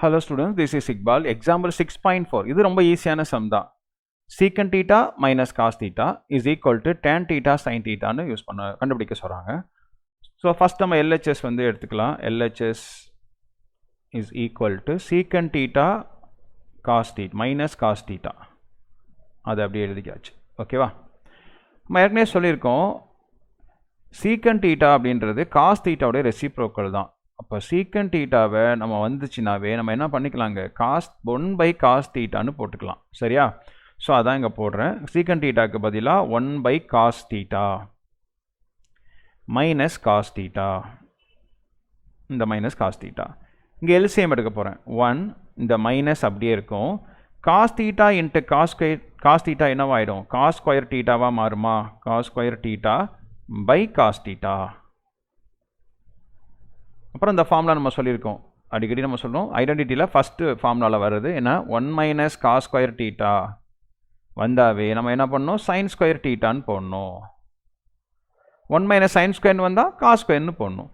Hello students, this is Iqbal. Example 6.4. இது ரொம்ப ஈஸியான சம் தான். Secant theta minus cos theta is equal to tan theta sin theta னு use பண்ண கண்டுபிடிக்க சொல்றாங்க. So first நம்ம LHS வந்து எடுத்துக்கலாம். LHS is equal to secant theta cos theta minus cos theta. அது அப்படியே எழுதிக்காச்சு. ஓகேவா? நம்ம ஏற்கனவே சொல்லியிருக்கோம் secant theta அப்படின்றது cos theta உடைய ரெசிப்ரோக்கல் தான். அப்போ secant thetaவை நம்ம வந்துச்சுனாவே நம்ம என்ன பண்ணிக்கலாங்க cos 1 by cos theta னு போட்டுக்கலாம். சரியா? ஸோ அதான் இங்கே போடுறேன். secant thetaக்கு பதிலாக 1 by cos theta minus cos theta. இந்த மைனஸ் cos theta. இங்கே LCM எடுக்க போகிறேன். 1 இந்த மைனஸ் அப்படியே இருக்கும். cos theta into cos theta என்னவாயிடும்? cos square thetaவா மாறுமா? cos square theta by cos theta. அப்புறம் இந்த ஃபார்முலா நம்ம சொல்லியிருக்கோம். அடிக்கடி நம்ம சொல்கிறோம் ஐடென்டிட்டியில் ஃபஸ்ட்டு ஃபார்முலாவில் வருது. ஏன்னா 1 minus cos square theta வந்தாவே நம்ம என்ன பண்ணணும்? sin square thetaன்னு போடணும். 1 minus sin square வந்தால் cos squareன்னு போடணும்.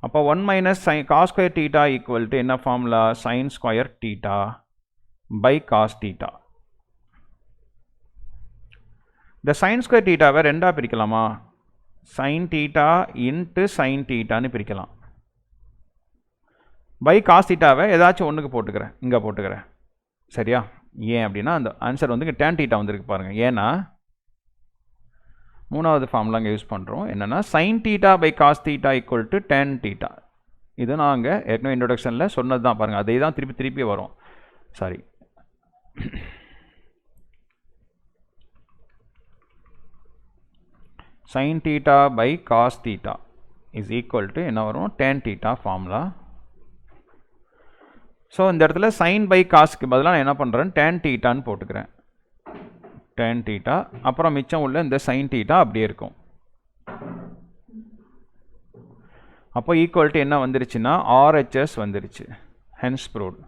அப்போ 1 minus cos square theta equal to என்ன formula? sin square theta by cos theta. இந்த sin square thetaவை ரெண்டாக பிரிக்கலாமா? sin theta into sin thetaன்னு பிரிக்கலாம். பை காஸ் தீட்டாவை ஏதாச்சும் ஒன்றுக்கு போட்டுக்கிறேன், இங்கே போட்டுக்கிறேன். சரியா? ஏன் அப்படின்னா அந்த ஆன்சர் வந்து இங்கே டேன் தீட்டா வந்துருக்கு பாருங்கள். ஏன்னா மூணாவது ஃபார்முலா இங்கே யூஸ் பண்ணுறோம். என்னென்னா sine theta by cos theta equal to tan theta. இது நாங்கள் ஏற்கனவே இன்ட்ரோடக்ஷனில் சொன்னது தான் பாருங்கள். அதே தான் திருப்பி வரும். Sorry, sine theta by cos theta is equal to என்ன வரும்? Tan theta formula. ஸோ இந்த இடத்துல சைன் பை காஸ்க்கு பதிலாக நான் என்ன பண்ணுறேன்? டேன் தீட்டான்னு போட்டுக்கிறேன். டேன் தீட்டா அப்புறம் மிச்சம் உள்ள இந்த சைன் தீட்டா அப்படியே இருக்கும். அப்போ ஈக்குவல் டு என்ன வந்துருச்சுன்னா RHS வந்துருச்சு. Hence proved.